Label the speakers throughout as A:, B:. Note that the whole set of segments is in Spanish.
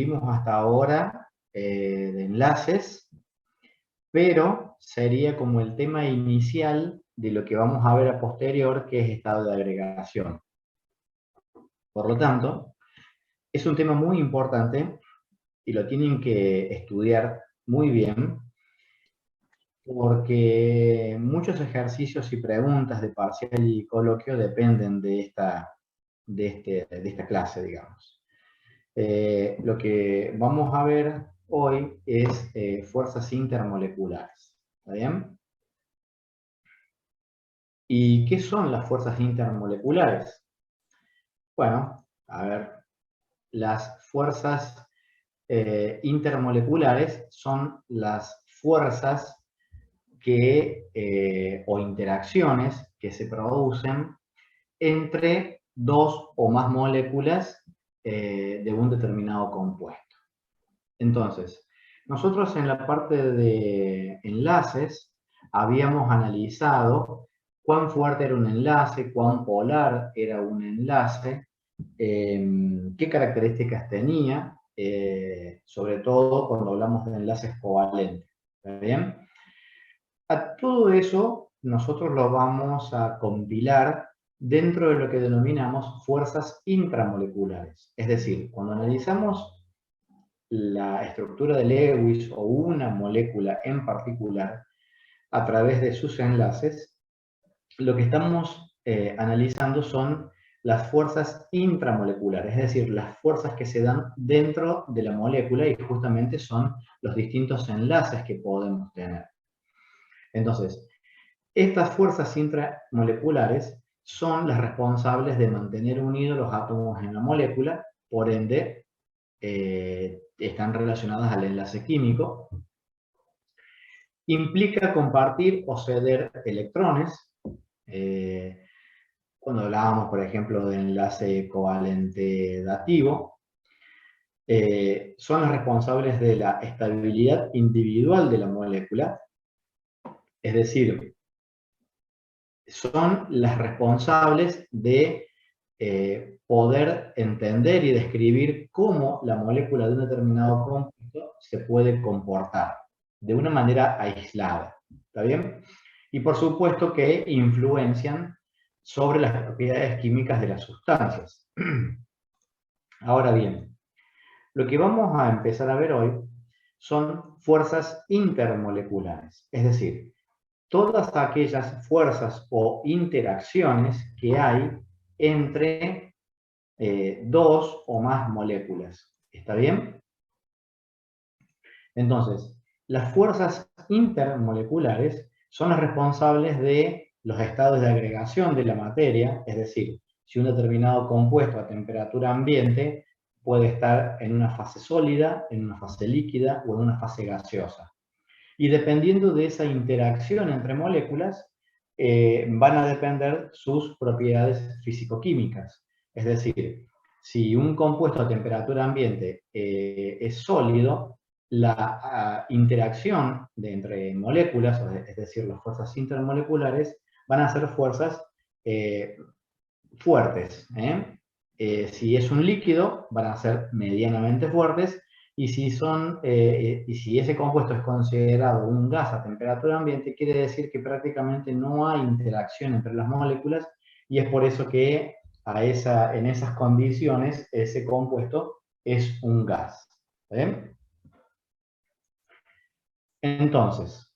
A: vimos hasta ahora de enlaces, pero sería como el tema inicial de lo que vamos a ver a posterior, que es estado de agregación. Por lo tanto, es un tema muy importante y lo tienen que estudiar muy bien, porque muchos ejercicios y preguntas de parcial y coloquio dependen de esta clase, digamos. Lo que vamos a ver hoy es fuerzas intermoleculares. ¿Está bien? ¿Y qué son las fuerzas intermoleculares? Bueno, a ver, las fuerzas intermoleculares son las fuerzas o interacciones que se producen entre dos o más moléculas de un determinado compuesto. Entonces, nosotros en la parte de enlaces habíamos analizado cuán fuerte era un enlace, cuán polar era un enlace, qué características tenía, sobre todo cuando hablamos de enlaces covalentes. ¿Está bien? A todo eso nosotros lo vamos a compilar dentro de lo que denominamos fuerzas intramoleculares. Es decir, cuando analizamos la estructura de Lewis o una molécula en particular a través de sus enlaces, lo que estamos analizando son las fuerzas intramoleculares, es decir, las fuerzas que se dan dentro de la molécula y justamente son los distintos enlaces que podemos tener. Entonces, estas fuerzas intramoleculares son las responsables de mantener unidos los átomos en la molécula, por ende, están relacionadas al enlace químico. Implica compartir o ceder electrones. Cuando hablábamos, por ejemplo, de enlace covalente dativo, son las responsables de la estabilidad individual de la molécula, es decir, son las responsables de poder entender y describir cómo la molécula de un determinado compuesto se puede comportar de una manera aislada. ¿Está bien? Y por supuesto que influencian sobre las propiedades químicas de las sustancias. Ahora bien, lo que vamos a empezar a ver hoy son fuerzas intermoleculares, es decir, todas aquellas fuerzas o interacciones que hay entre dos o más moléculas. ¿Está bien? Entonces, las fuerzas intermoleculares son las responsables de los estados de agregación de la materia, es decir, si un determinado compuesto a temperatura ambiente puede estar en una fase sólida, en una fase líquida o en una fase gaseosa. Y dependiendo de esa interacción entre moléculas, van a depender sus propiedades físico-químicas. Es decir, si un compuesto a temperatura ambiente es sólido, la interacción entre moléculas, es decir, las fuerzas intermoleculares, van a ser fuerzas fuertes. Si es un líquido, van a ser medianamente fuertes, y si ese compuesto es considerado un gas a temperatura ambiente, quiere decir que prácticamente no hay interacción entre las moléculas, y es por eso que en esas condiciones ese compuesto es un gas. ¿Bien? Entonces,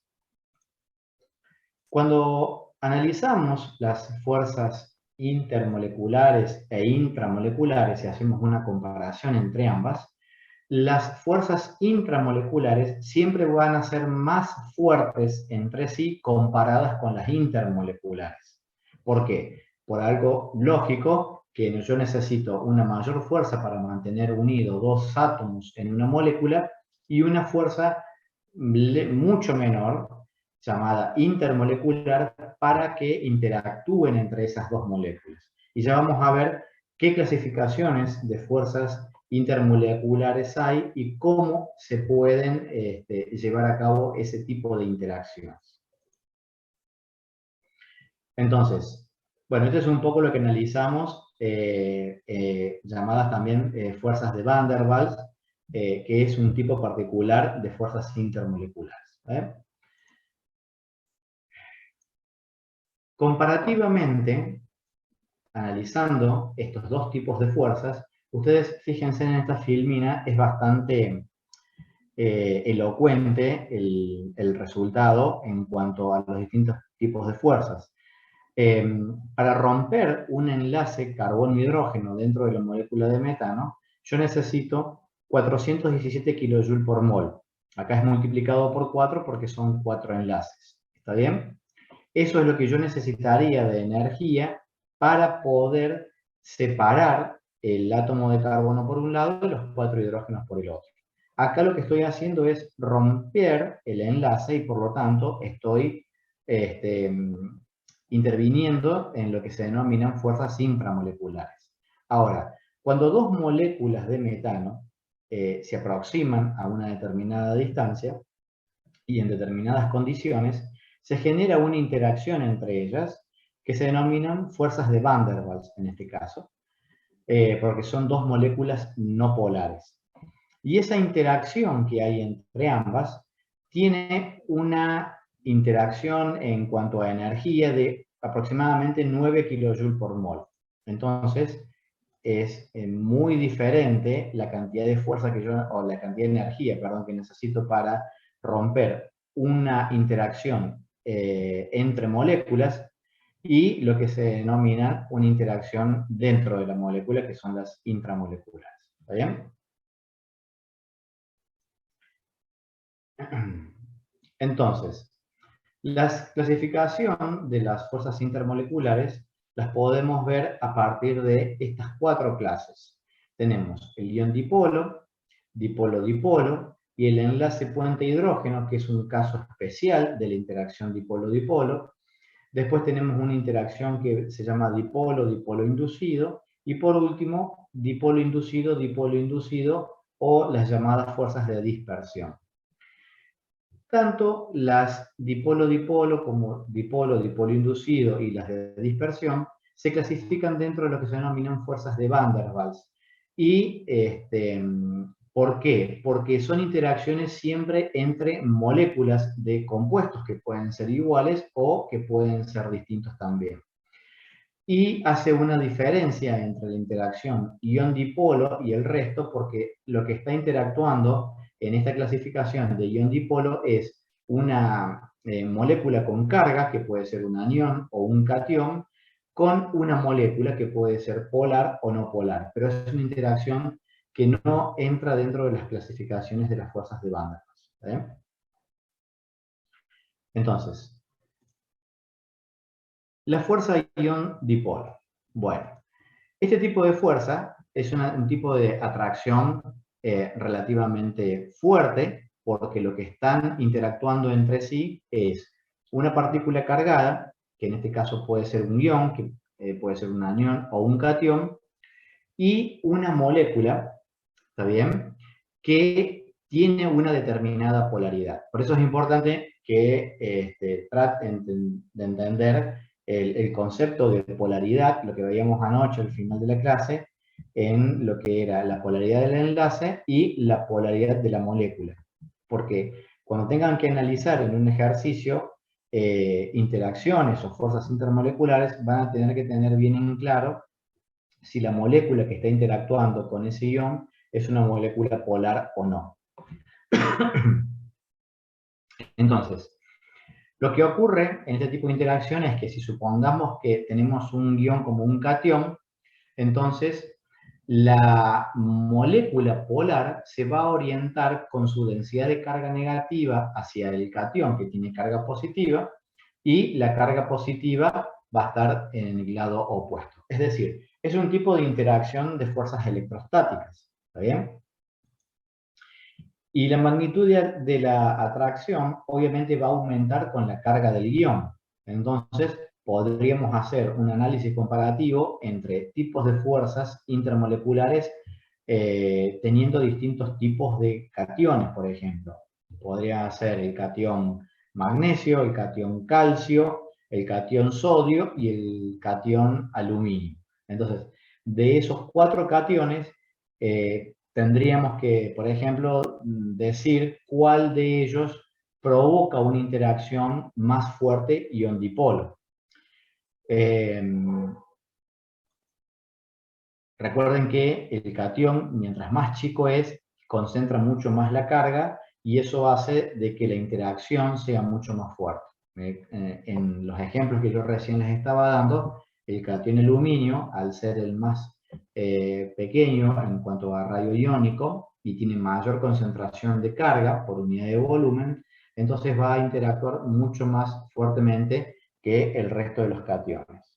A: cuando analizamos las fuerzas intermoleculares e intramoleculares y hacemos una comparación entre ambas, las fuerzas intramoleculares siempre van a ser más fuertes entre sí comparadas con las intermoleculares. ¿Por qué? Por algo lógico, que yo necesito una mayor fuerza para mantener unidos dos átomos en una molécula y una fuerza mucho menor, llamada intermolecular, para que interactúen entre esas dos moléculas. Y ya vamos a ver qué clasificaciones de fuerzas intermoleculares hay y cómo se pueden llevar a cabo ese tipo de interacciones. Entonces, bueno, esto es un poco lo que analizamos, llamadas también fuerzas de Van der Waals, que es un tipo particular de fuerzas intermoleculares. Comparativamente, analizando estos dos tipos de fuerzas, ustedes fíjense en esta filmina, es bastante elocuente el resultado en cuanto a los distintos tipos de fuerzas. Para romper un enlace carbono-hidrógeno dentro de la molécula de metano, yo necesito 417 kJ por mol. Acá es multiplicado por 4 porque son 4 enlaces. ¿Está bien? Eso es lo que yo necesitaría de energía para poder separar el átomo de carbono por un lado y los 4 hidrógenos por el otro. Acá lo que estoy haciendo es romper el enlace y por lo tanto estoy interviniendo en lo que se denominan fuerzas inframoleculares. Ahora, cuando dos moléculas de metano se aproximan a una determinada distancia y en determinadas condiciones, se genera una interacción entre ellas que se denominan fuerzas de Van der Waals en este caso, porque son dos moléculas no polares. Y esa interacción que hay entre ambas tiene una interacción en cuanto a energía de aproximadamente 9 kJ por mol. Entonces, es muy diferente la cantidad de fuerza que yo, o la cantidad de energía, perdón, que necesito para romper una interacción entre moléculas y lo que se denomina una interacción dentro de la molécula, que son las intramoleculares. ¿Está bien? Entonces, la clasificación de las fuerzas intermoleculares las podemos ver a partir de estas cuatro clases. Tenemos el ion dipolo, dipolo-dipolo, y el enlace puente hidrógeno, que es un caso especial de la interacción dipolo-dipolo. Después tenemos una interacción que se llama dipolo-dipolo inducido, y por último, dipolo inducido-dipolo inducido, o las llamadas fuerzas de dispersión. Tanto las dipolo-dipolo como dipolo-dipolo inducido y las de dispersión se clasifican dentro de lo que se denominan fuerzas de Van der Waals. ¿Y por qué? Porque son interacciones siempre entre moléculas de compuestos que pueden ser iguales o que pueden ser distintos también. Y hace una diferencia entre la interacción ion-dipolo y el resto porque lo que está interactuando en esta clasificación de ion-dipolo es una molécula con carga, que puede ser un anión o un catión, con una molécula que puede ser polar o no polar, pero es una interacción que no entra dentro de las clasificaciones de las fuerzas de Van der Waals. Entonces, la fuerza ion-dipolo. Bueno, este tipo de fuerza es un tipo de atracción relativamente fuerte, porque lo que están interactuando entre sí es una partícula cargada, que en este caso puede ser un ion, que puede ser un anión o un catión, y una molécula, ¿está bien?, que tiene una determinada polaridad. Por eso es importante que traten de entender el concepto de polaridad, lo que veíamos anoche al final de la clase, en lo que era la polaridad del enlace y la polaridad de la molécula. Porque cuando tengan que analizar en un ejercicio interacciones o fuerzas intermoleculares, van a tener que tener bien en claro si la molécula que está interactuando con ese ion es una molécula polar o no. Entonces, lo que ocurre en este tipo de interacción es que si supongamos que tenemos un ion como un catión, entonces la molécula polar se va a orientar con su densidad de carga negativa hacia el catión que tiene carga positiva, y la carga positiva va a estar en el lado opuesto. Es decir, es un tipo de interacción de fuerzas electrostáticas. ¿Está bien? Y la magnitud de la atracción obviamente va a aumentar con la carga del ion. Entonces, podríamos hacer un análisis comparativo entre tipos de fuerzas intermoleculares teniendo distintos tipos de cationes, por ejemplo. Podría ser el catión magnesio, el catión calcio, el catión sodio y el catión aluminio. Entonces, de esos cuatro cationes, tendríamos que, por ejemplo, decir cuál de ellos provoca una interacción más fuerte ion-dipolo. Recuerden que el catión, mientras más chico es, concentra mucho más la carga y eso hace de que la interacción sea mucho más fuerte. En los ejemplos que yo recién les estaba dando, el catión aluminio, al ser el más pequeño en cuanto a radio iónico y tiene mayor concentración de carga por unidad de volumen, entonces va a interactuar mucho más fuertemente que el resto de los cationes.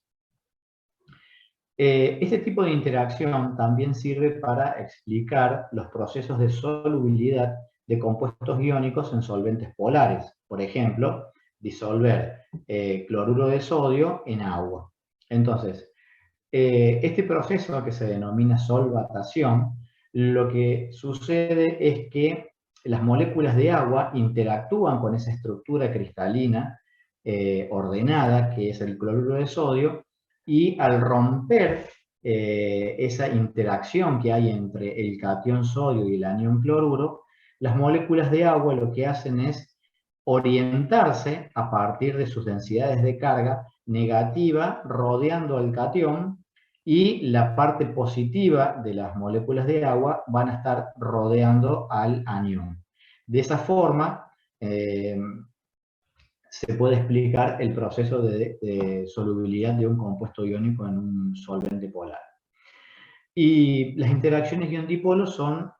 A: Este tipo de interacción también sirve para explicar los procesos de solubilidad de compuestos iónicos en solventes polares. Por ejemplo, disolver cloruro de sodio en agua. Entonces, este proceso que se denomina solvatación, lo que sucede es que las moléculas de agua interactúan con esa estructura cristalina ordenada, que es el cloruro de sodio, y al romper esa interacción que hay entre el catión sodio y el anión cloruro, las moléculas de agua lo que hacen es orientarse a partir de sus densidades de carga negativa rodeando al catión y la parte positiva de las moléculas de agua van a estar rodeando al anión. De esa forma, se puede explicar el proceso de solubilidad de un compuesto iónico en un solvente polar. Y las interacciones ion-dipolo son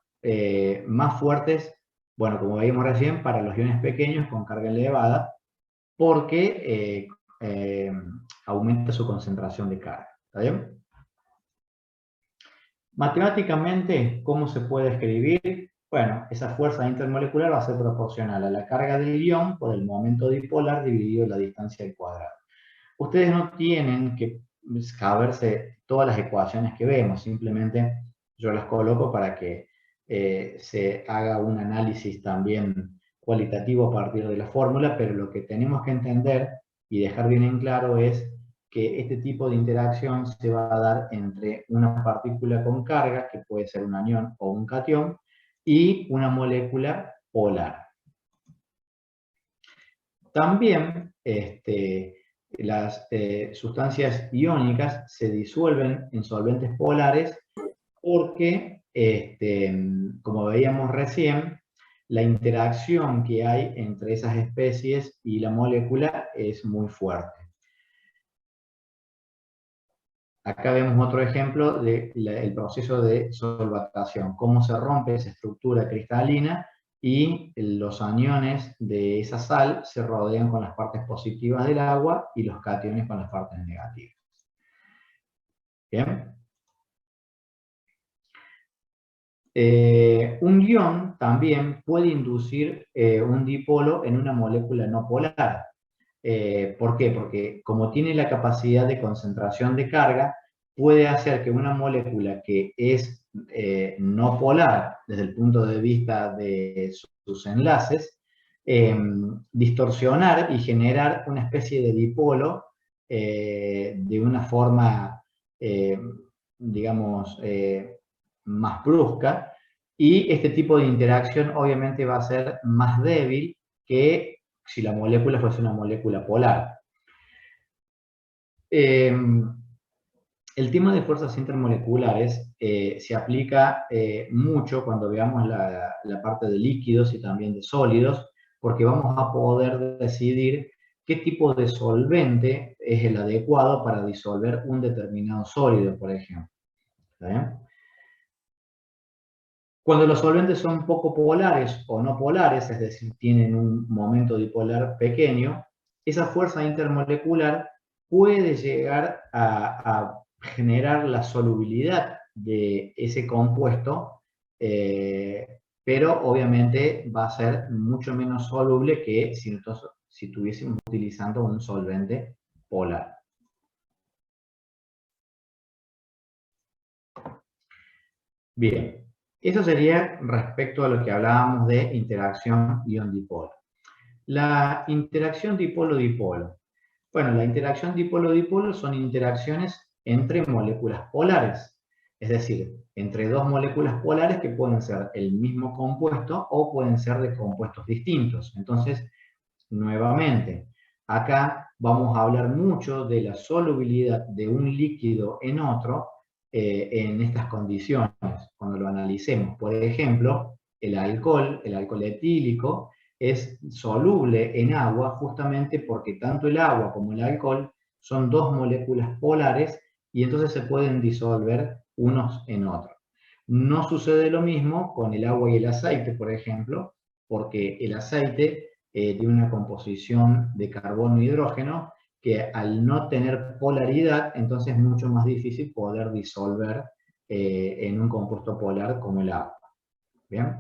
A: más fuertes, bueno, como veíamos recién, para los iones pequeños con carga elevada, porque aumenta su concentración de carga. ¿Está bien? Matemáticamente, ¿cómo se puede escribir? Bueno, esa fuerza intermolecular va a ser proporcional a la carga del ion por el momento dipolar dividido la distancia al cuadrado. Ustedes no tienen que saberse todas las ecuaciones que vemos, simplemente yo las coloco para que se haga un análisis también cualitativo a partir de la fórmula, pero lo que tenemos que entender y dejar bien en claro es que este tipo de interacción se va a dar entre una partícula con carga, que puede ser un anión o un catión, y una molécula polar. También las sustancias iónicas se disuelven en solventes polares porque, como veíamos recién, la interacción que hay entre esas especies y la molécula es muy fuerte. Acá vemos otro ejemplo del proceso de solvatación, cómo se rompe esa estructura cristalina y los aniones de esa sal se rodean con las partes positivas del agua y los cationes con las partes negativas. ¿Bien? Un ion también puede inducir un dipolo en una molécula no polar. ¿Por qué? Porque como tiene la capacidad de concentración de carga, puede hacer que una molécula que es no polar desde el punto de vista de sus enlaces, distorsionar y generar una especie de dipolo de una forma, digamos, más brusca, y este tipo de interacción obviamente va a ser más débil que si la molécula fuese una molécula polar. El tema de fuerzas intermoleculares se aplica mucho cuando veamos la parte de líquidos y también de sólidos, porque vamos a poder decidir qué tipo de solvente es el adecuado para disolver un determinado sólido, por ejemplo. ¿Está bien? Cuando los solventes son poco polares o no polares, es decir, tienen un momento dipolar pequeño, esa fuerza intermolecular puede llegar a generar la solubilidad de ese compuesto, pero obviamente va a ser mucho menos soluble que si estuviésemos utilizando un solvente polar. Bien. Eso sería respecto a lo que hablábamos de interacción ion-dipolo. La interacción dipolo-dipolo. Bueno, la interacción dipolo-dipolo son interacciones entre moléculas polares. Es decir, entre dos moléculas polares que pueden ser el mismo compuesto o pueden ser de compuestos distintos. Entonces, nuevamente, acá vamos a hablar mucho de la solubilidad de un líquido en otro en estas condiciones, cuando lo analicemos. Por ejemplo, el alcohol etílico, es soluble en agua justamente porque tanto el agua como el alcohol son dos moléculas polares y entonces se pueden disolver unos en otros. No sucede lo mismo con el agua y el aceite, por ejemplo, porque el aceite tiene una composición de carbono e hidrógeno que al no tener polaridad, entonces es mucho más difícil poder disolver en un compuesto polar como el agua. ¿Bien?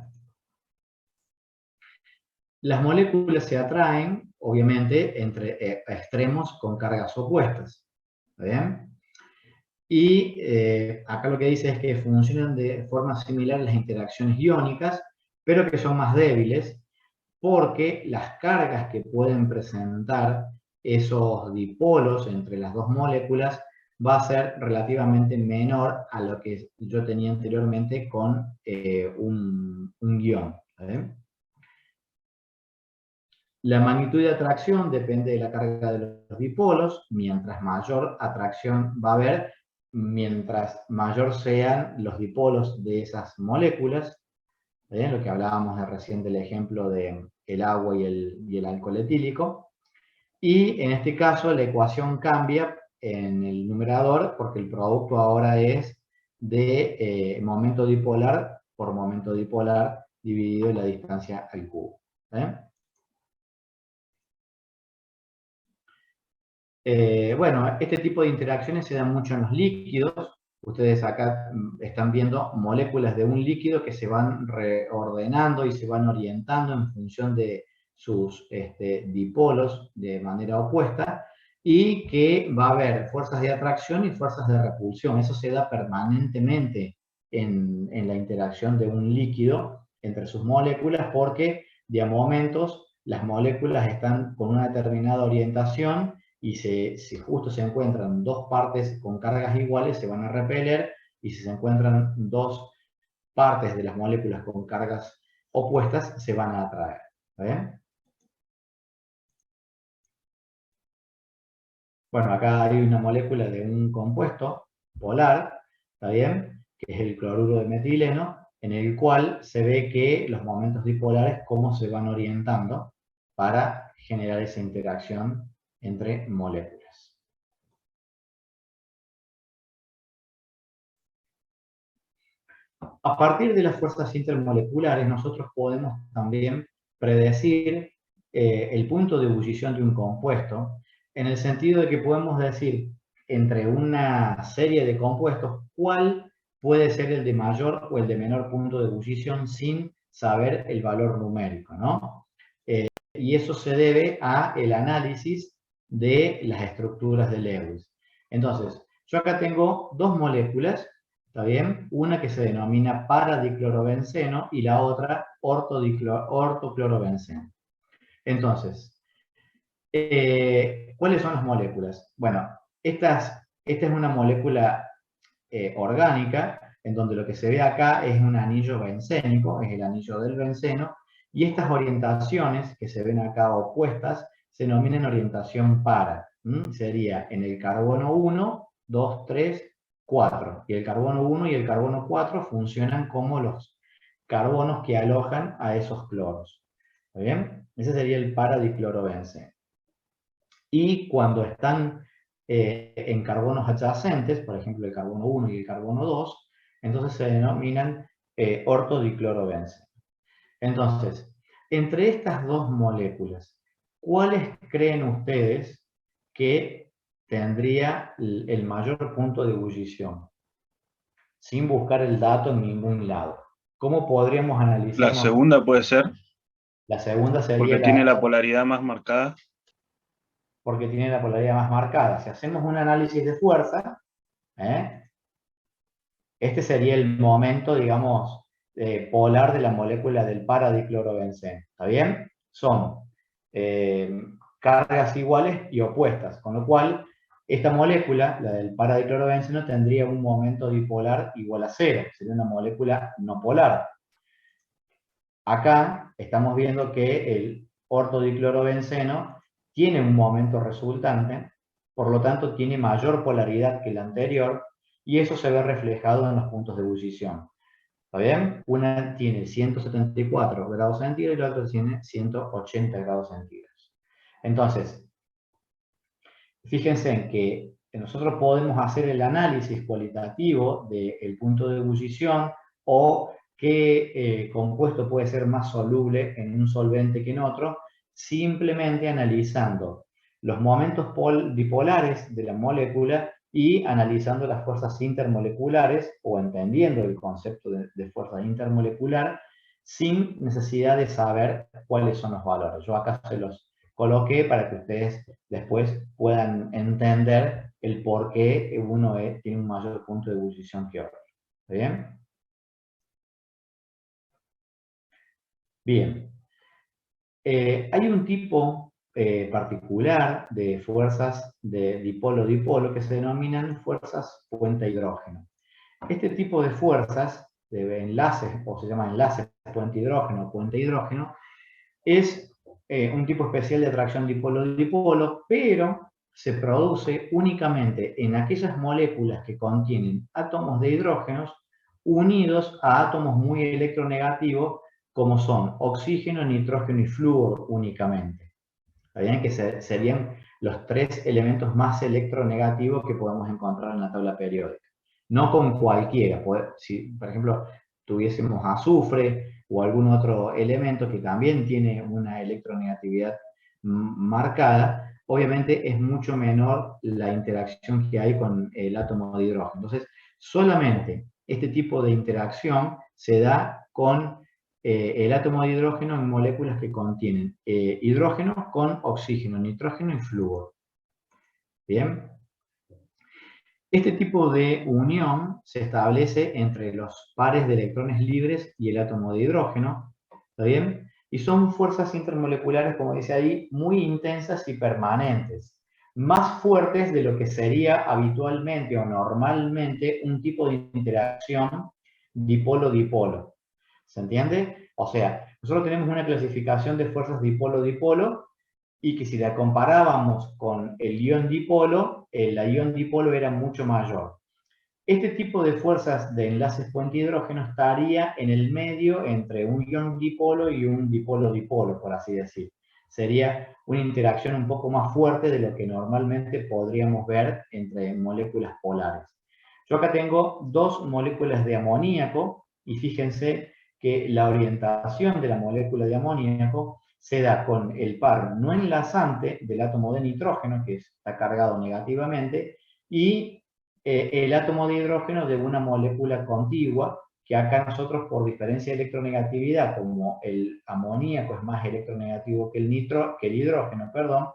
A: Las moléculas se atraen, obviamente, entre extremos con cargas opuestas. ¿Bien? Y acá lo que dice es que funcionan de forma similar las interacciones iónicas, pero que son más débiles, porque las cargas que pueden presentar esos dipolos entre las dos moléculas va a ser relativamente menor a lo que yo tenía anteriormente con un guión. La magnitud de atracción depende de la carga de los dipolos. Mientras mayor atracción va a haber, mientras mayor sean los dipolos de esas moléculas, lo que hablábamos recién del ejemplo del agua y el alcohol etílico. Y en este caso la ecuación cambia en el numerador porque el producto ahora es de momento dipolar por momento dipolar dividido la distancia al cubo. Bueno, este tipo de interacciones se dan mucho en los líquidos. Ustedes acá están viendo moléculas de un líquido que se van reordenando y se van orientando en función de sus dipolos de manera opuesta y que va a haber fuerzas de atracción y fuerzas de repulsión. Eso se da permanentemente en la interacción de un líquido entre sus moléculas porque de a momentos las moléculas están con una determinada orientación y si justo se encuentran dos partes con cargas iguales, se van a repeler, y si se encuentran dos partes de las moléculas con cargas opuestas, se van a atraer. ¿Está bien? Bueno, acá hay una molécula de un compuesto polar, ¿está bien? Que es el cloruro de metileno, en el cual se ve que los momentos dipolares cómo se van orientando para generar esa interacción entre moléculas. A partir de las fuerzas intermoleculares, nosotros podemos también predecir el punto de ebullición de un compuesto, en el sentido de que podemos decir entre una serie de compuestos cuál puede ser el de mayor o el de menor punto de ebullición sin saber el valor numérico, ¿no? Y eso se debe al análisis de las estructuras de Lewis. Entonces, yo acá tengo dos moléculas, ¿está bien? Una que se denomina paradiclorobenceno y la otra ortoclorobenceno. Entonces, ¿cuáles son las moléculas? Bueno, esta es una molécula orgánica, en donde lo que se ve acá es un anillo bencénico, es el anillo del benceno, y estas orientaciones que se ven acá opuestas se denominan orientación para. Sería en el carbono 1, 2, 3, 4. Y el carbono 1 y el carbono 4 funcionan como los carbonos que alojan a esos cloros. ¿Está bien? Ese sería el paradiclorobenceno. Y cuando están en carbonos adyacentes, por ejemplo el carbono 1 y el carbono 2, entonces se denominan ortodiclorobenceno. Entonces, entre estas dos moléculas, ¿cuáles creen ustedes que tendría el mayor punto de ebullición? Sin buscar el dato en ningún lado. ¿Cómo podríamos analizar?
B: La segunda puede ser,
A: La segunda sería
B: porque tiene la polaridad más marcada.
A: porque tiene la polaridad más marcada. Si hacemos un análisis de fuerza, este sería el momento, digamos, polar de la molécula del paradiclorobenceno. ¿Está bien? Son cargas iguales y opuestas, con lo cual Esta molécula, la del paradiclorobenceno, tendría un momento dipolar igual a 0, sería una molécula no polar. Acá estamos viendo que el ortodiclorobenceno tiene un momento resultante, por lo tanto tiene mayor polaridad que el anterior, y eso se ve reflejado en los puntos de ebullición. ¿Está bien? Una tiene 174 grados centígrados y la otra tiene 180 grados centígrados. Entonces, fíjense en que nosotros podemos hacer el análisis cualitativo del punto de ebullición o qué compuesto puede ser más soluble en un solvente que en otro, simplemente analizando los momentos dipolares de la molécula y analizando las fuerzas intermoleculares o entendiendo el concepto de fuerza intermolecular sin necesidad de saber cuáles son los valores. Yo acá se los coloqué para que ustedes después puedan entender el por qué uno tiene un mayor punto de ebullición que otro. ¿Está bien? Bien. Hay un tipo particular de fuerzas de dipolo-dipolo que se denominan fuerzas puente-hidrógeno. Este tipo de fuerzas, de enlaces, o se llama enlaces puente-hidrógeno, puente-hidrógeno, es un tipo especial de atracción dipolo-dipolo, pero se produce únicamente en aquellas moléculas que contienen átomos de hidrógenos unidos a átomos muy electronegativos, como son oxígeno, nitrógeno y flúor únicamente. ¿Está bien? Que serían los tres elementos más electronegativos que podemos encontrar en la tabla periódica. No con cualquiera. Si, por ejemplo, tuviésemos azufre o algún otro elemento que también tiene una electronegatividad marcada, obviamente es mucho menor la interacción que hay con el átomo de hidrógeno. Entonces, solamente este tipo de interacción se da con el átomo de hidrógeno en moléculas que contienen hidrógeno con oxígeno, nitrógeno y flúor. ¿Bien? Este tipo de unión se establece entre los pares de electrones libres y el átomo de hidrógeno, ¿está bien? Y son fuerzas intermoleculares, como dice ahí, muy intensas y permanentes, más fuertes de lo que sería habitualmente o normalmente un tipo de interacción dipolo-dipolo. ¿Se entiende? O sea, nosotros tenemos una clasificación de fuerzas dipolo-dipolo y que si la comparábamos con el ion dipolo, el ion dipolo era mucho mayor. Este tipo de fuerzas de enlaces puente-hidrógeno estaría en el medio entre un ion dipolo y un dipolo-dipolo, por así decir. Sería una interacción un poco más fuerte de lo que normalmente podríamos ver entre moléculas polares. Yo acá tengo dos moléculas de amoníaco y fíjense que la orientación de la molécula de amoníaco se da con el par no enlazante del átomo de nitrógeno, que está cargado negativamente, y el átomo de hidrógeno de una molécula contigua, que acá nosotros por diferencia de electronegatividad, como el amoníaco es más electronegativo que el hidrógeno, perdón,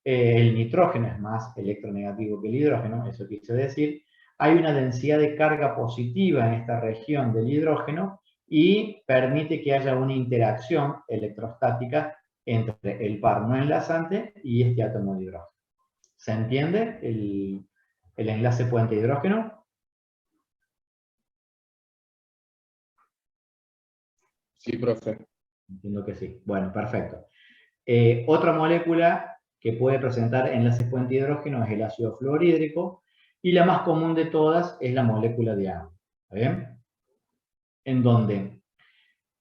A: el nitrógeno es más electronegativo que el hidrógeno, eso quise decir, hay una densidad de carga positiva en esta región del hidrógeno y permite que haya una interacción electrostática entre el par no enlazante y este átomo de hidrógeno. ¿Se entiende el enlace puente hidrógeno?
C: Sí, profe.
A: Entiendo que sí. Bueno, perfecto. Otra molécula que puede presentar enlaces puente hidrógeno es el ácido fluorhídrico y la más común de todas es la molécula de agua. ¿Está bien? En donde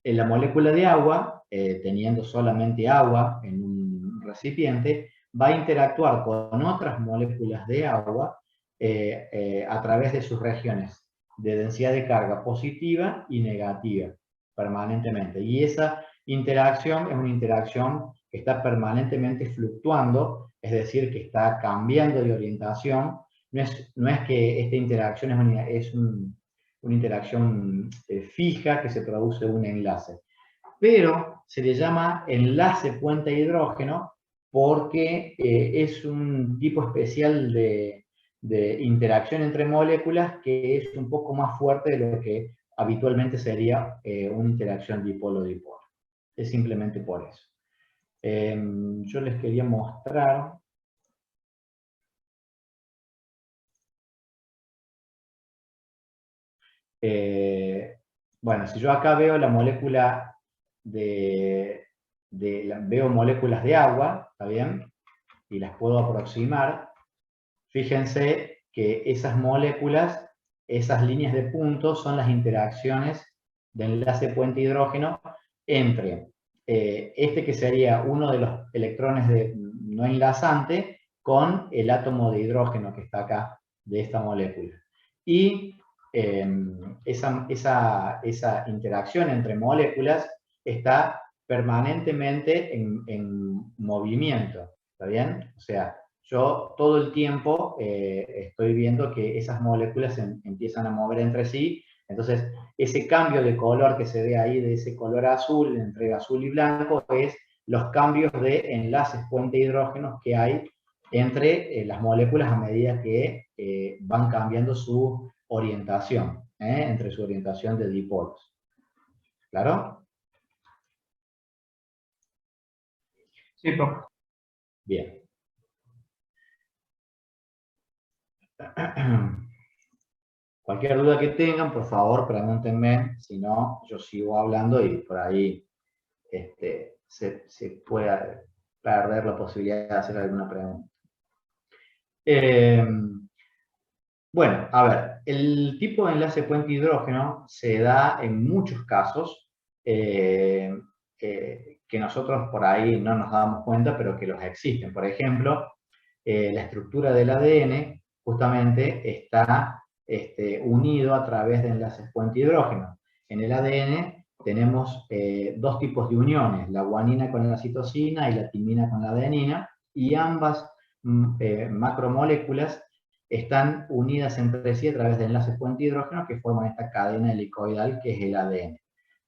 A: en la molécula de agua, teniendo solamente agua en un recipiente, va a interactuar con otras moléculas de agua a través de sus regiones de densidad de carga positiva y negativa permanentemente. Y esa interacción es una interacción que está permanentemente fluctuando, es decir, que está cambiando de orientación. No es que esta interacción es una interacción fija que se produce un enlace. Pero se le llama enlace puente hidrógeno porque es un tipo especial de interacción entre moléculas que es un poco más fuerte de lo que habitualmente sería una interacción dipolo-dipolo. Es simplemente por eso. Yo les quería mostrar bueno, si yo acá veo la molécula veo moléculas de agua, ¿está bien? Y las puedo aproximar. Fíjense que esas moléculas, esas líneas de puntos, son las interacciones de enlace puente hidrógeno entre este que sería uno de los electrones no enlazante con el átomo de hidrógeno que está acá, de esta molécula. Y esa interacción entre moléculas está permanentemente en movimiento, ¿está bien? O sea, yo todo el tiempo estoy viendo que esas moléculas empiezan a mover entre sí. Entonces, ese cambio de color que se ve ahí, de ese color azul, entre azul y blanco, es los cambios de enlaces puente hidrógenos que hay entre las moléculas a medida que van cambiando su orientación, entre su orientación de dipolos. ¿Claro?
D: Sí, profe.
A: Bien. Cualquier duda que tengan, por favor, pregúntenme, si no, yo sigo hablando y por ahí se pueda perder la posibilidad de hacer alguna pregunta. Bueno, a ver, el tipo de enlace puente hidrógeno se da en muchos casos que nosotros por ahí no nos damos cuenta, pero que los existen. Por ejemplo, la estructura del ADN justamente está unido a través de enlaces puente hidrógeno. En el ADN tenemos dos tipos de uniones, la guanina con la citosina y la timina con la adenina, y ambas macromoléculas están unidas entre sí a través de enlaces puente hidrógeno que forman esta cadena helicoidal que es el ADN.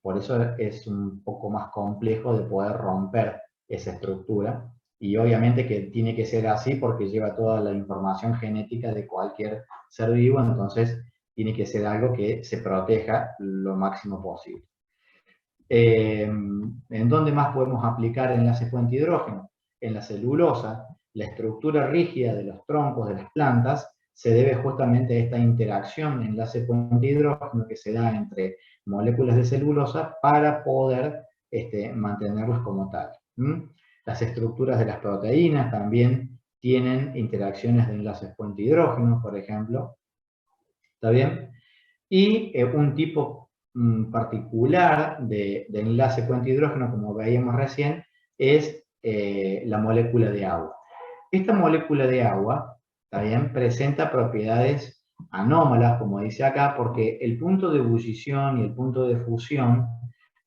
A: Por eso es un poco más complejo de poder romper esa estructura. Y obviamente que tiene que ser así porque lleva toda la información genética de cualquier ser vivo, entonces tiene que ser algo que se proteja lo máximo posible. ¿En dónde más podemos aplicar enlaces puente hidrógeno? En la celulosa. La estructura rígida de los troncos de las plantas se debe justamente a esta interacción enlace puente hidrógeno que se da entre moléculas de celulosa para poder mantenerlas como tal. Las estructuras de las proteínas también tienen interacciones de enlaces puente hidrógeno, por ejemplo. ¿Está bien? Y un tipo particular de enlace puente hidrógeno, como veíamos recién, es la molécula de agua. Esta molécula de agua también presenta propiedades anómalas, como dice acá, porque el punto de ebullición y el punto de fusión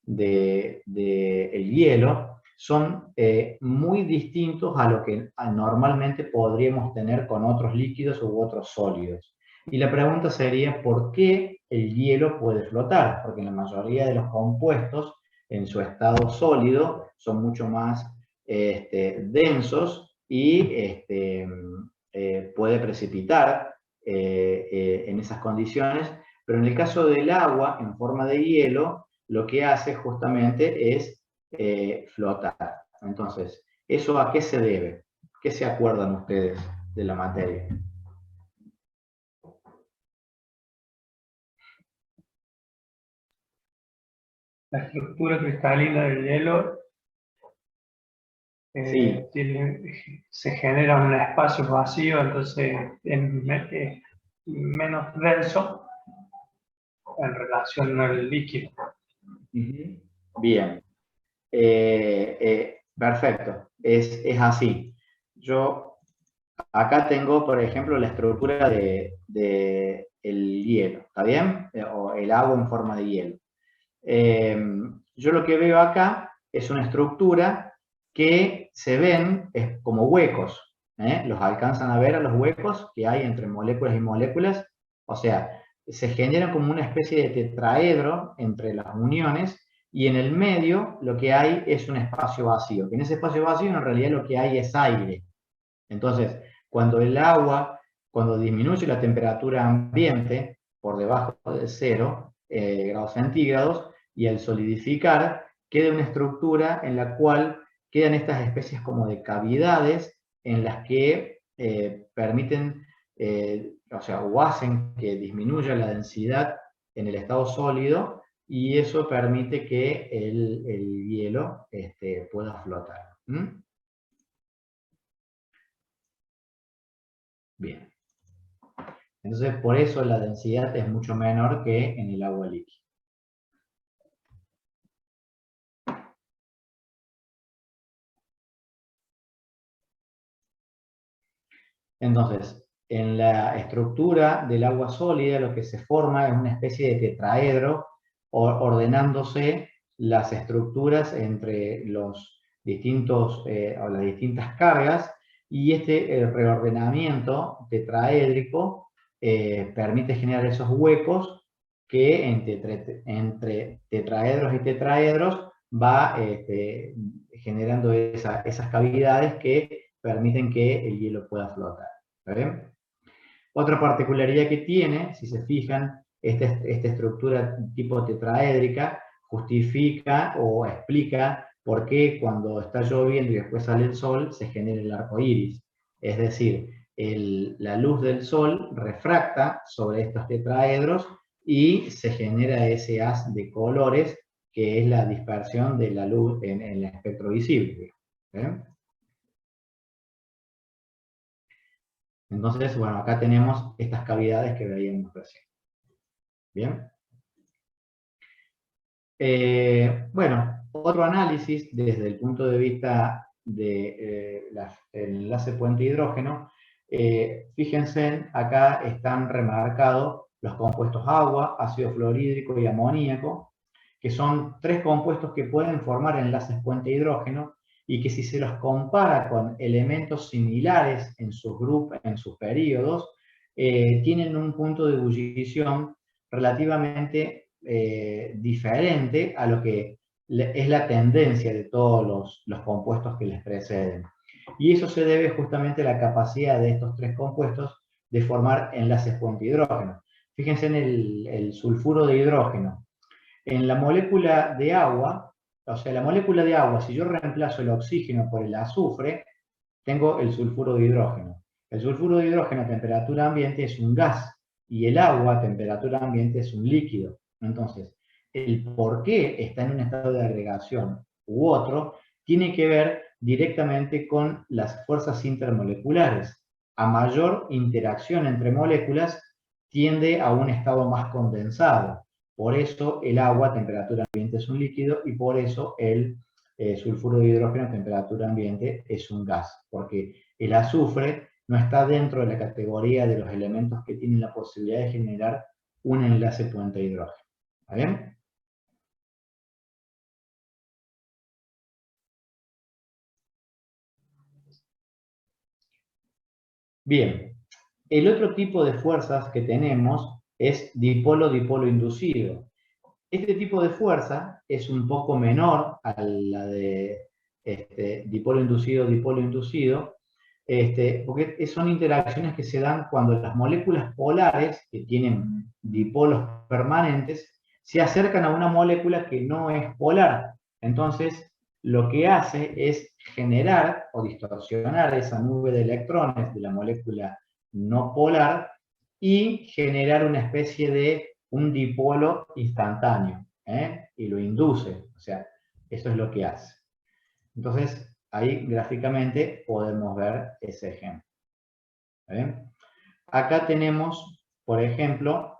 A: del hielo son muy distintos a lo que normalmente podríamos tener con otros líquidos u otros sólidos. Y la pregunta sería, ¿por qué el hielo puede flotar? Porque la mayoría de los compuestos en su estado sólido son mucho más densos y puede precipitar en esas condiciones, pero en el caso del agua en forma de hielo, lo que hace justamente es flotar. Entonces, ¿eso a qué se debe? ¿Qué se acuerdan ustedes de la materia?
D: La estructura cristalina del hielo
A: Sí.
D: se genera un espacio vacío, entonces es menos denso en relación al líquido.
A: Bien. Perfecto. Es así. Yo acá tengo, por ejemplo, la estructura del hielo, ¿está bien? O el agua en forma de hielo. Yo lo que veo acá es una estructura que se ven como huecos. Los alcanzan a ver a los huecos que hay entre moléculas y moléculas. O sea, se genera como una especie de tetraedro entre las uniones y en el medio lo que hay es un espacio vacío. Que en ese espacio vacío en realidad lo que hay es aire. Entonces, cuando el agua, cuando disminuye la temperatura ambiente por debajo de 0 grados centígrados, y al solidificar, queda una estructura en la cual quedan estas especies como de cavidades en las que permiten, o hacen que disminuya la densidad en el estado sólido, y eso permite que el hielo pueda flotar. Bien. Entonces, por eso la densidad es mucho menor que en el agua líquida. Entonces, en la estructura del agua sólida lo que se forma es una especie de tetraedro, ordenándose las estructuras entre los distintos, o las distintas cargas, y este reordenamiento tetraédrico permite generar esos huecos que entre tetraedros y tetraedros va generando esas cavidades que permiten que el hielo pueda flotar. ¿Bien? Otra particularidad que tiene, si se fijan, esta estructura tipo tetraédrica justifica o explica por qué cuando está lloviendo y después sale el sol se genera el arco iris. Es decir, la luz del sol refracta sobre estos tetraedros y se genera ese haz de colores que es la dispersión de la luz en el espectro visible. ¿Bien? Entonces, bueno, acá tenemos estas cavidades que veíamos recién. ¿Bien? Bueno, otro análisis desde el punto de vista del enlace puente-hidrógeno, fíjense, acá están remarcados los compuestos agua, ácido fluorhídrico y amoníaco, que son tres compuestos que pueden formar enlaces puente-hidrógeno, y que si se los compara con elementos similares en sus grupos, en sus períodos, tienen un punto de ebullición relativamente diferente a lo que es la tendencia de todos los compuestos que les preceden. Y eso se debe justamente a la capacidad de estos tres compuestos de formar enlaces puente-hidrógeno. Fíjense en el sulfuro de hidrógeno. En la molécula de agua, o sea, la molécula de agua, si yo reemplazo el oxígeno por el azufre, tengo el sulfuro de hidrógeno. El sulfuro de hidrógeno a temperatura ambiente es un gas, y el agua a temperatura ambiente es un líquido. Entonces, el por qué está en un estado de agregación u otro, tiene que ver directamente con las fuerzas intermoleculares. A mayor interacción entre moléculas, tiende a un estado más condensado. Por eso el agua a temperatura ambiente es un líquido, y por eso el sulfuro de hidrógeno a temperatura ambiente es un gas, porque el azufre no está dentro de la categoría de los elementos que tienen la posibilidad de generar un enlace puente-hidrógeno. ¿Está bien? Bien, el otro tipo de fuerzas que tenemos es dipolo-dipolo inducido. Este tipo de fuerza es un poco menor a la de dipolo inducido, porque son interacciones que se dan cuando las moléculas polares, que tienen dipolos permanentes, se acercan a una molécula que no es polar. Entonces, lo que hace es generar o distorsionar esa nube de electrones de la molécula no polar y generar una especie de un dipolo instantáneo, y lo induce. O sea, eso es lo que hace. Entonces, ahí gráficamente podemos ver ese ejemplo. ¿Bien? Acá tenemos, por ejemplo,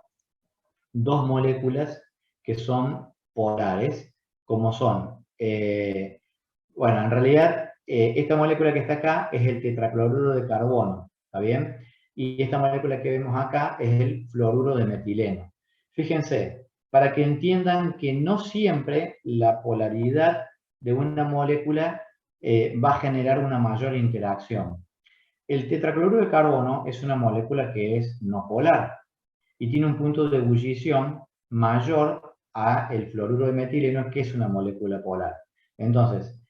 A: dos moléculas que son polares, como son, bueno, en realidad, esta molécula que está acá es el tetracloruro de carbono, ¿está bien? Y esta molécula que vemos acá es el fluoruro de metileno. Fíjense, para que entiendan que no siempre la polaridad de una molécula va a generar una mayor interacción. El tetracloruro de carbono es una molécula que es no polar y tiene un punto de ebullición mayor a el fluoruro de metileno, que es una molécula polar. Entonces,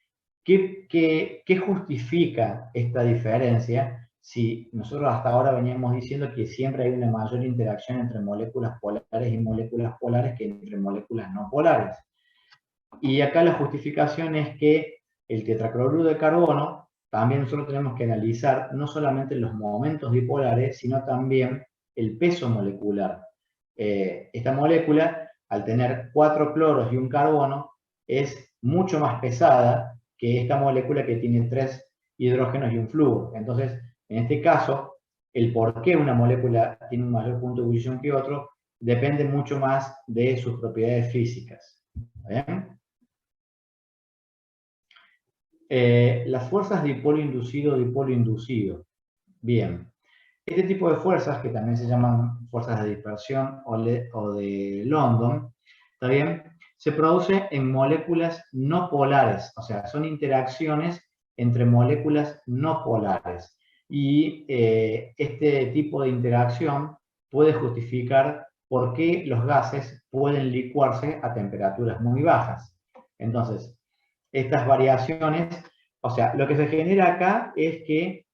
A: ¿qué justifica esta diferencia si nosotros hasta ahora veníamos diciendo que siempre hay una mayor interacción entre moléculas polares y moléculas polares que entre moléculas no polares? Y acá la justificación es que el tetracloruro de carbono también nosotros tenemos que analizar no solamente los momentos dipolares, sino también el peso molecular. esta molécula, al tener 4 cloros y un carbono, es mucho más pesada que esta molécula que tiene 3 hidrógenos y un flúor. Entonces, en este caso, el por qué una molécula tiene un mayor punto de ebullición que otro depende mucho más de sus propiedades físicas. ¿Bien? Las fuerzas de dipolo inducido o dipolo inducido. Bien. Este tipo de fuerzas, que también se llaman fuerzas de dispersión o de London, ¿está bien? Se produce en moléculas no polares, o sea, son interacciones entre moléculas no polares. Y este tipo de interacción puede justificar por qué los gases pueden licuarse a temperaturas muy bajas. Entonces, estas variaciones, o sea, lo que se genera acá es que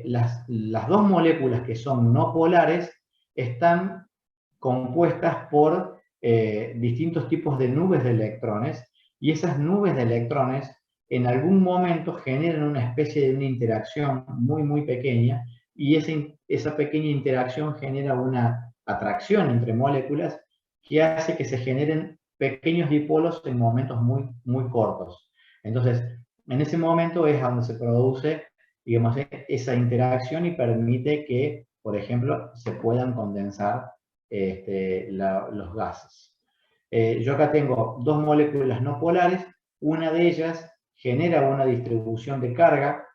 A: las dos moléculas que son no polares están compuestas por distintos tipos de nubes de electrones, y esas nubes de electrones en algún momento generan una especie de una interacción muy pequeña, y esa pequeña interacción genera una atracción entre moléculas que hace que se generen pequeños dipolos en momentos muy cortos. Entonces, en ese momento es donde se produce, digamos, esa interacción y permite que, por ejemplo, se puedan condensar los gases. Yo acá tengo dos moléculas no polares, una de ellas genera una distribución de carga,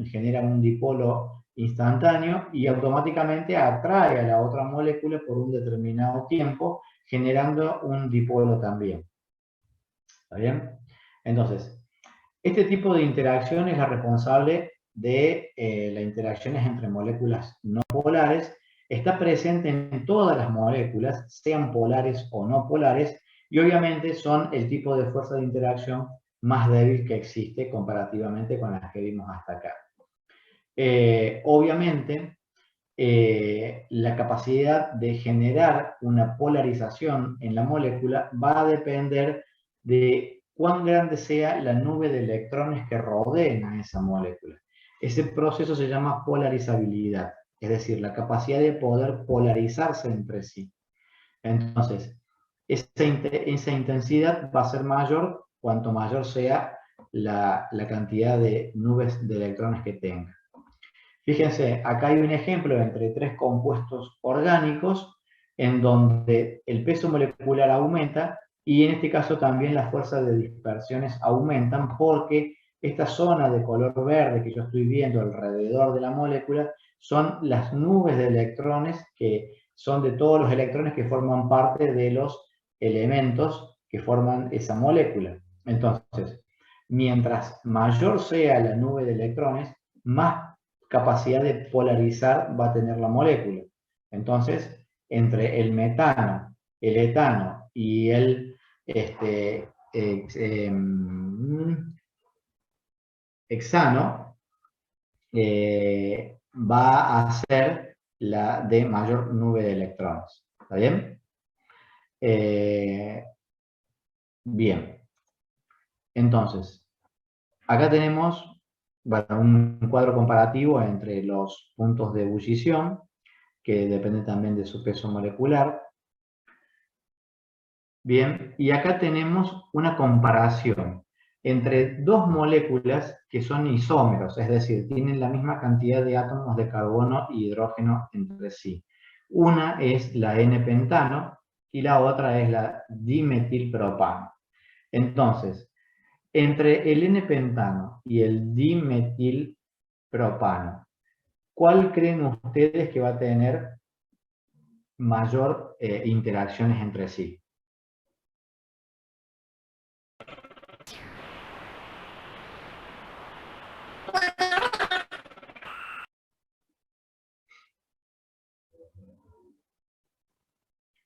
A: genera un dipolo instantáneo y automáticamente atrae a la otra molécula por un determinado tiempo, generando un dipolo también. ¿Está bien? Entonces, este tipo de interacción es la responsable de las interacciones entre moléculas no polares. Está presente en todas las moléculas, sean polares o no polares, y obviamente son el tipo de fuerza de interacción más débil que existe comparativamente con las que vimos hasta acá. Obviamente, la capacidad de generar una polarización en la molécula va a depender de cuán grande sea la nube de electrones que rodeen a esa molécula. Ese proceso se llama polarizabilidad, es decir, la capacidad de poder polarizarse entre sí. Entonces, esa intensidad va a ser mayor cuanto mayor sea la cantidad de nubes de electrones que tenga. Fíjense, acá hay un ejemplo entre 3 compuestos orgánicos en donde el peso molecular aumenta, y en este caso también las fuerzas de dispersiones aumentan, porque esta zona de color verde que yo estoy viendo alrededor de la molécula son las nubes de electrones, que son de todos los electrones que forman parte de los elementos que forman esa molécula. Entonces, mientras mayor sea la nube de electrones, más capacidad de polarizar va a tener la molécula. Entonces, entre el metano, el etano y el hexano, va a ser la de mayor nube de electrones. ¿Está bien? Bien. Entonces, acá tenemos un cuadro comparativo entre los puntos de ebullición, que depende también de su peso molecular. Bien, y acá tenemos una comparación entre dos moléculas que son isómeros, es decir, tienen la misma cantidad de átomos de carbono y hidrógeno entre sí. Una es la N-pentano y la otra es la dimetilpropano. Entonces, entre el N-pentano y el dimetilpropano, ¿cuál creen ustedes que va a tener mayor interacciones entre sí?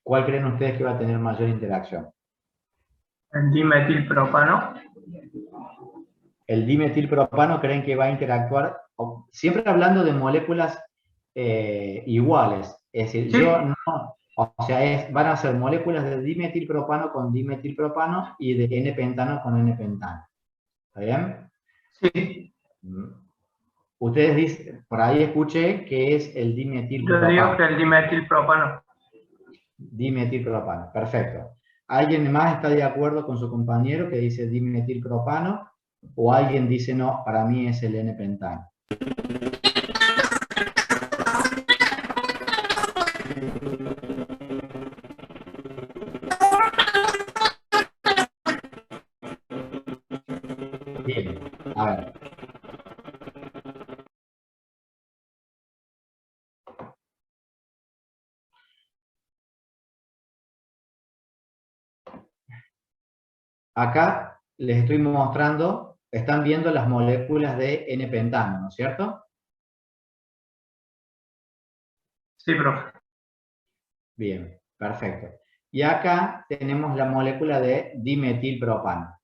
A: ¿Cuál creen ustedes que va a tener mayor interacción?
D: El dimetilpropano.
A: El dimetilpropano, ¿creen que va a interactuar? Siempre hablando de moléculas iguales. Es decir,
D: Sí.
A: yo no... O sea, van a ser moléculas de dimetilpropano con dimetilpropano y de N-pentano con N-pentano. ¿Está bien?
D: Sí.
A: Ustedes dicen, por ahí escuché que es el
D: Yo
A: dimetilpropano.
D: digo que el dimetilpropano.
A: Dimetilpropano, perfecto. ¿Alguien más está de acuerdo con su compañero que dice dimetilpropano? ¿O alguien dice no, para mí es el N-pentano? Bien, a ver. Acá les estoy mostrando, están viendo las moléculas de N-pentano, ¿no es cierto?
D: Sí, profe.
A: Bien, perfecto. Y acá tenemos la molécula de dimetilpropano.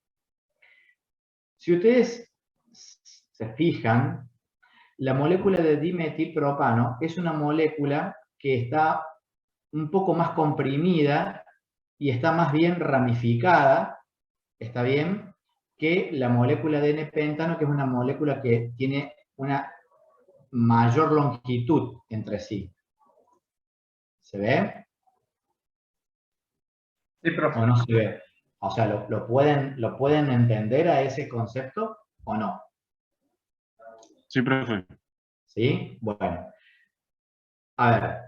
A: Si ustedes se fijan, la molécula de dimetilpropano es una molécula que está un poco más comprimida y está más bien ramificada, ¿está bien? Que la molécula de N-pentano, que es una molécula que tiene una mayor longitud entre sí. ¿Se ve?
D: Sí, profe.
A: ¿O no se ve? O sea, ¿lo pueden entender a ese concepto o no?
B: Sí, profe.
A: ¿Sí? Bueno. A ver,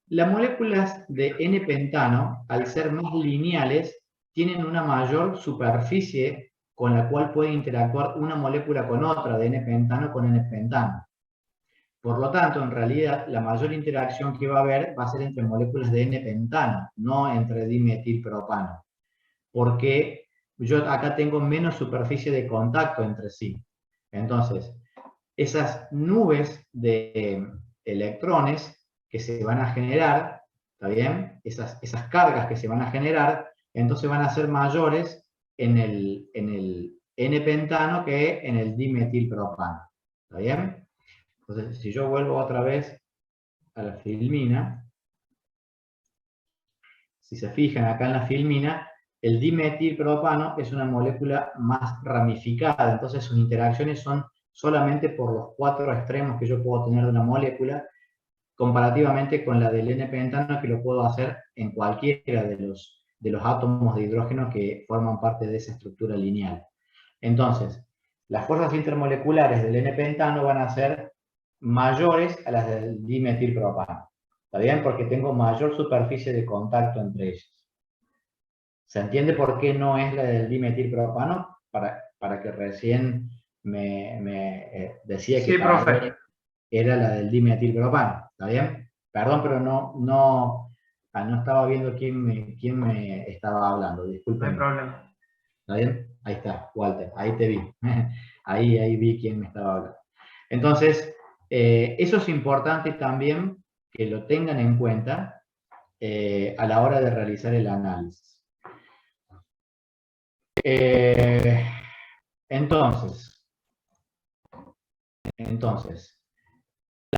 A: las moléculas de N-pentano, al ser más lineales, tienen una mayor superficie con la cual puede interactuar una molécula con otra de N-pentano con N-pentano. Por lo tanto, en realidad, la mayor interacción que va a haber va a ser entre moléculas de N-pentano, no entre dimetilpropano. Porque yo acá tengo menos superficie de contacto entre sí. Entonces, esas nubes de electrones que se van a generar, ¿está bien? Esas cargas que se van a generar, entonces van a ser mayores en el N-pentano que en el dimetilpropano. ¿Está bien? Entonces, si yo vuelvo otra vez a la filmina, si se fijan acá en la filmina, el dimetilpropano es una molécula más ramificada, entonces sus interacciones son solamente por los 4 extremos que yo puedo tener de una molécula, comparativamente con la del N-pentano, que lo puedo hacer en cualquiera de los átomos de hidrógeno que forman parte de esa estructura lineal. Entonces, las fuerzas intermoleculares del N-pentano van a ser mayores a las del dimetilpropano. ¿Está bien? Porque tengo mayor superficie de contacto entre ellas. ¿Se entiende por qué no es la del dimetilpropano? Para que recién me decía que
D: Sí,
A: para
D: profe.
A: él era la del dimetilpropano. ¿Está bien? Perdón, pero no estaba viendo quién me estaba hablando.
D: No hay
A: Discúlpenme.
D: problema.
A: ¿Está bien? Ahí está, Walter. Ahí te vi. Ahí vi quién me estaba hablando. Entonces, eso es importante también que lo tengan en cuenta a la hora de realizar el análisis. Entonces,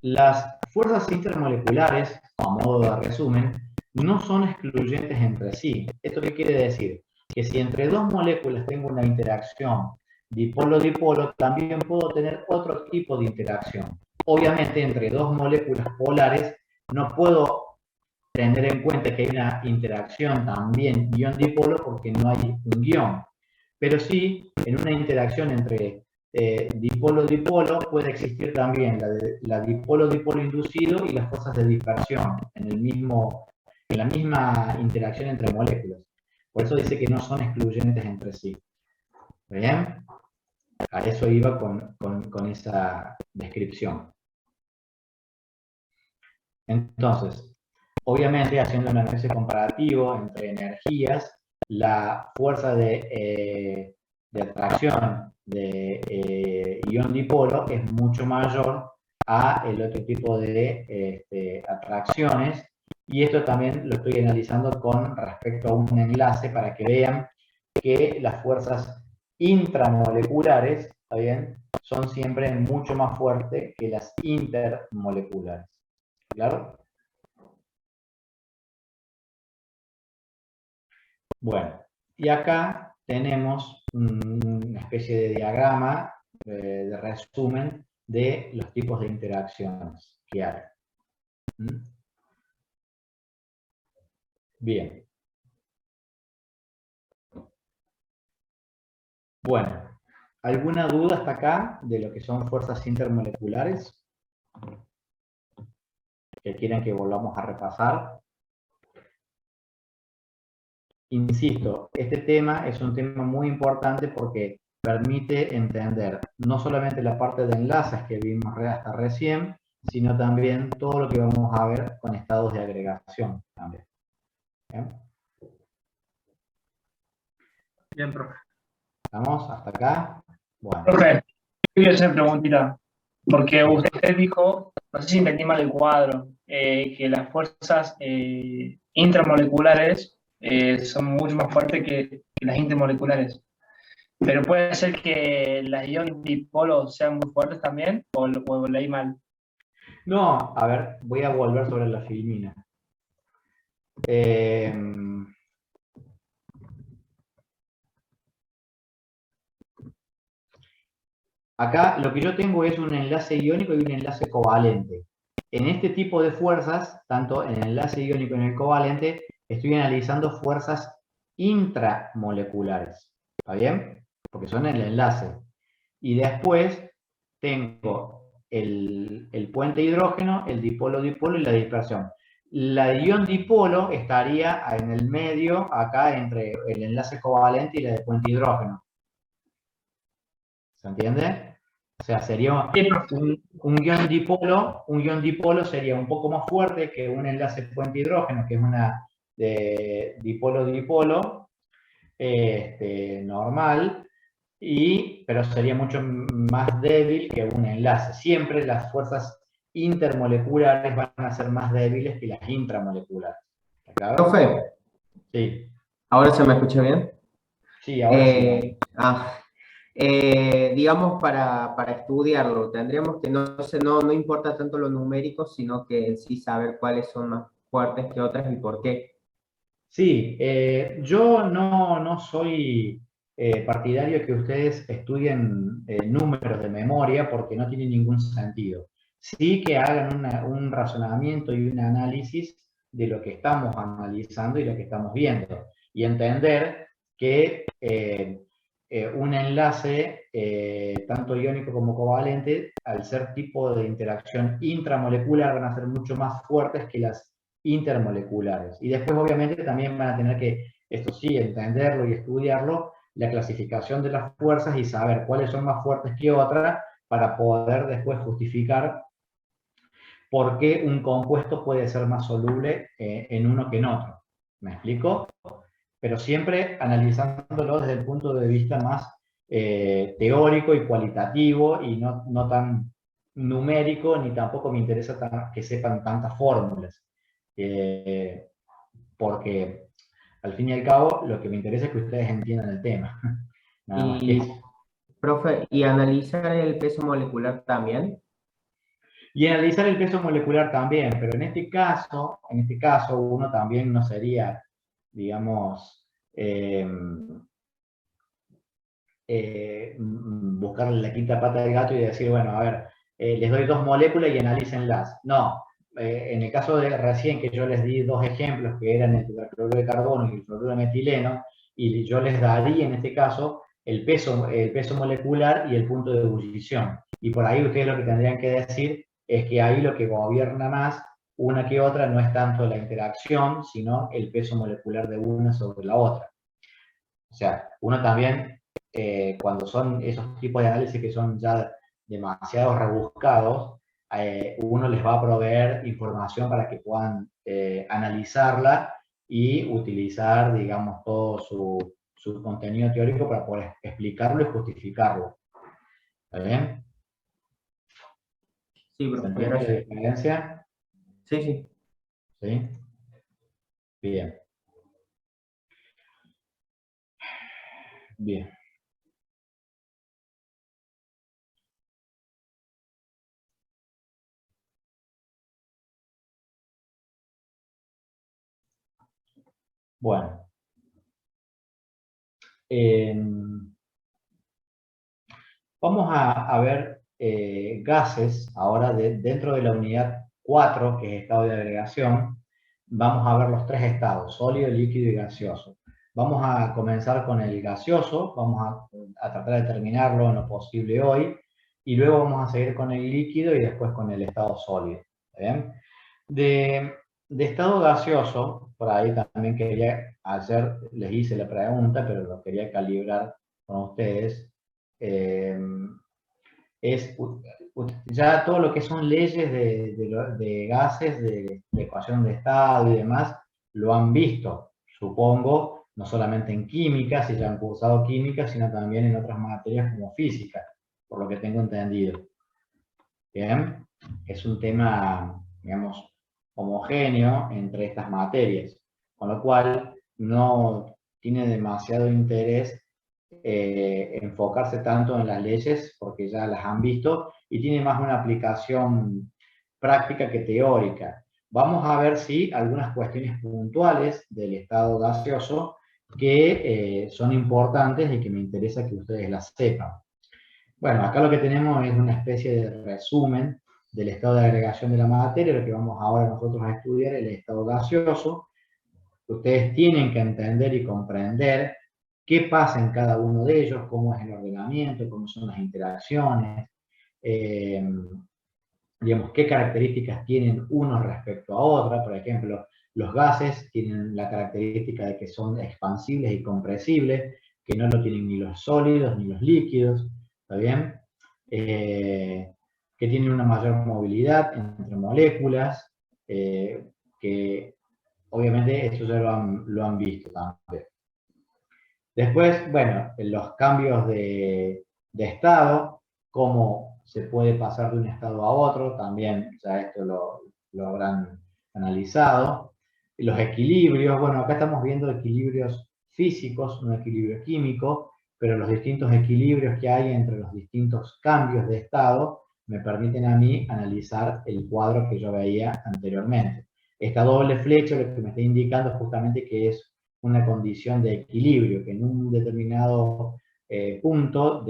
A: las fuerzas intermoleculares, a modo de resumen, no son excluyentes entre sí. ¿Esto qué quiere decir? Que si entre dos moléculas tengo una interacción dipolo-dipolo, también puedo tener otro tipo de interacción. Obviamente, entre dos moléculas polares no puedo tener en cuenta que hay una interacción también guión-dipolo porque no hay un guión. Pero sí, en una interacción entre dipolo-dipolo puede existir también la dipolo-dipolo inducido y las fuerzas de dispersión en la misma interacción entre moléculas. Por eso dice que no son excluyentes entre sí. ¿Bien? A eso iba con esa descripción. Entonces, obviamente, haciendo un análisis comparativo entre energías, la fuerza de atracción de ion dipolo es mucho mayor a el otro tipo de atracciones, y esto también lo estoy analizando con respecto a un enlace para que vean que las fuerzas intramoleculares, ¿está bien?, son siempre mucho más fuertes que las intermoleculares. ¿Claro? Bueno, y acá tenemos una especie de diagrama de resumen de los tipos de interacciones que hay. Bien. Bueno, ¿alguna duda hasta acá de lo que son fuerzas intermoleculares? Que quieran que volvamos a repasar. Insisto, este tema es un tema muy importante porque permite entender no solamente la parte de enlaces que vimos hasta recién, sino también todo lo que vamos a ver con estados de agregación también. ¿Bien?
E: Bien, profe.
A: ¿Estamos hasta acá? Bueno.
E: Profe, quiero hacer una preguntita, porque usted dijo, no sé si entendí mal el cuadro, que las fuerzas intramoleculares son mucho más fuertes que las intermoleculares. Pero puede ser que las iones dipolos sean muy fuertes también, o leí mal.
A: No, a ver, voy a volver sobre la filmina. Acá lo que yo tengo es un enlace iónico y un enlace covalente. En este tipo de fuerzas, tanto en el enlace iónico y en el covalente, estoy analizando fuerzas intramoleculares. ¿Está bien? Porque son el enlace. Y después tengo el puente hidrógeno, el dipolo-dipolo y la dispersión. La ion-dipolo estaría en el medio, acá entre el enlace covalente y la de puente hidrógeno. ¿Se entiende? O sea, sería un ion dipolo sería un poco más fuerte que un enlace puente hidrógeno, que es una de dipolo-dipolo normal, pero sería mucho más débil que un enlace. Siempre las fuerzas intermoleculares van a ser más débiles que las intramoleculares. ¿Está claro?
F: Profe,
A: Sí.
F: ¿ahora se me escucha bien?
A: Sí, ahora sí.
F: Digamos, para estudiarlo, tendríamos que, no sé, no importa tanto lo numérico, sino que en sí saber cuáles son más fuertes que otras y por qué.
A: Sí, yo no soy partidario que ustedes estudien números de memoria porque no tiene ningún sentido. Sí que hagan un razonamiento y un análisis de lo que estamos analizando y lo que estamos viendo. Y entender que un enlace, tanto iónico como covalente, al ser tipo de interacción intramolecular, van a ser mucho más fuertes que las intermoleculares. Y después, obviamente, también van a tener que, esto sí, entenderlo y estudiarlo, la clasificación de las fuerzas y saber cuáles son más fuertes que otras para poder después justificar por qué un compuesto puede ser más soluble en uno que en otro. ¿Me explico? Pero siempre analizándolo desde el punto de vista más teórico y cualitativo y no tan numérico, ni tampoco me interesa que sepan tantas fórmulas. Porque al fin y al cabo lo que me interesa es que ustedes entiendan el tema. Nada más que eso.
F: Profe, ¿y analizar el peso molecular también?
A: Y analizar el peso molecular también, pero en este caso uno también no sería, digamos, buscarle la quinta pata del gato y decir, bueno, a ver, les doy dos moléculas y analícenlas. No, en el caso de recién que yo les di dos ejemplos, que eran el tetracloruro de carbono y el fluoruro de metileno, y yo les daría en este caso el peso molecular y el punto de ebullición. Y por ahí ustedes lo que tendrían que decir es que ahí lo que gobierna más una que otra no es tanto la interacción, sino el peso molecular de una sobre la otra. O sea, uno también, cuando son esos tipos de análisis que son ya demasiado rebuscados, uno les va a proveer información para que puedan analizarla y utilizar, digamos, todo su contenido teórico para poder explicarlo y justificarlo. ¿Está bien?
F: Sí,
A: ¿Se
F: profe,
A: entiende la
F: gracias.
A: diferencia?
F: Sí, sí.
A: ¿Sí? Bien. Bien. Bueno. Vamos a ver gases ahora dentro de la unidad 4, que es estado de agregación. vamos a ver los tres estados, sólido, líquido y gaseoso. Vamos a comenzar con el gaseoso, vamos a tratar de terminarlo en lo posible hoy, y luego vamos a seguir con el líquido y después con el estado sólido. ¿Bien? De estado gaseoso, por ahí también quería hacer, les hice la pregunta, pero lo quería calibrar con ustedes, es ya todo lo que son leyes de gases, de ecuación de estado y demás, lo han visto, supongo, no solamente en química, si ya han cursado química, sino también en otras materias como física, por lo que tengo entendido. Bien, es un tema, digamos, homogéneo entre estas materias, con lo cual no tiene demasiado interés enfocarse tanto en las leyes, porque ya las han visto, y tiene más una aplicación práctica que teórica. Vamos a ver si algunas cuestiones puntuales del estado gaseoso que son importantes y que me interesa que ustedes las sepan. Bueno, acá lo que tenemos es una especie de resumen del estado de agregación de la materia. Lo que vamos ahora nosotros a estudiar es el estado gaseoso. Ustedes tienen que entender y comprender qué pasa en cada uno de ellos, cómo es el ordenamiento, cómo son las interacciones, digamos, qué características tienen unos respecto a otras. Por ejemplo, los gases tienen la característica de que son expansibles y compresibles, que no lo tienen ni los sólidos ni los líquidos, ¿está bien? Que tienen una mayor movilidad entre moléculas, que obviamente eso ya lo han visto también. Después, bueno, los cambios de estado, cómo se puede pasar de un estado a otro, también ya esto lo habrán analizado. Los equilibrios, bueno, acá estamos viendo equilibrios físicos, un equilibrio químico, pero los distintos equilibrios que hay entre los distintos cambios de estado me permiten a mí analizar el cuadro que yo veía anteriormente. Esta doble flecha lo que me está indicando es justamente que es una condición de equilibrio, que en un determinado punto,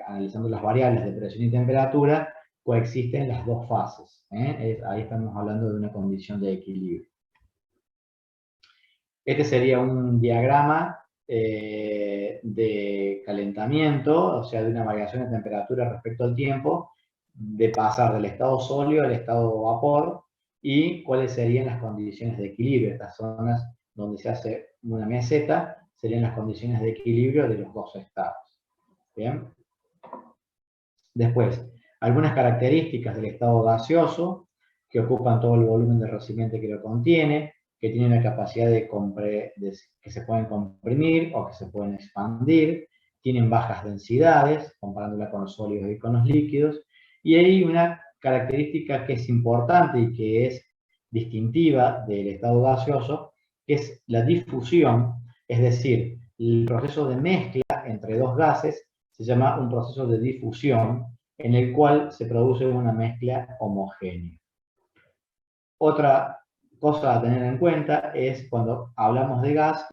A: analizando las variables de presión y temperatura, coexisten las dos fases. Ahí estamos hablando de una condición de equilibrio. Este sería un diagrama de calentamiento, o sea, de una variación de temperatura respecto al tiempo, de pasar del estado sólido al estado vapor, y cuáles serían las condiciones de equilibrio. Estas zonas donde se hace una meseta serían las condiciones de equilibrio de los dos estados. ¿Bien? Después, algunas características del estado gaseoso que ocupan todo el volumen de recipiente que lo contiene, que tienen la capacidad que se pueden comprimir o que se pueden expandir, tienen bajas densidades, comparándola con los sólidos y con los líquidos, y hay una característica que es importante y que es distintiva del estado gaseoso, que es la difusión, es decir, el proceso de mezcla entre dos gases se llama un proceso de difusión, en el cual se produce una mezcla homogénea. Otra cosa a tener en cuenta es cuando hablamos de gas,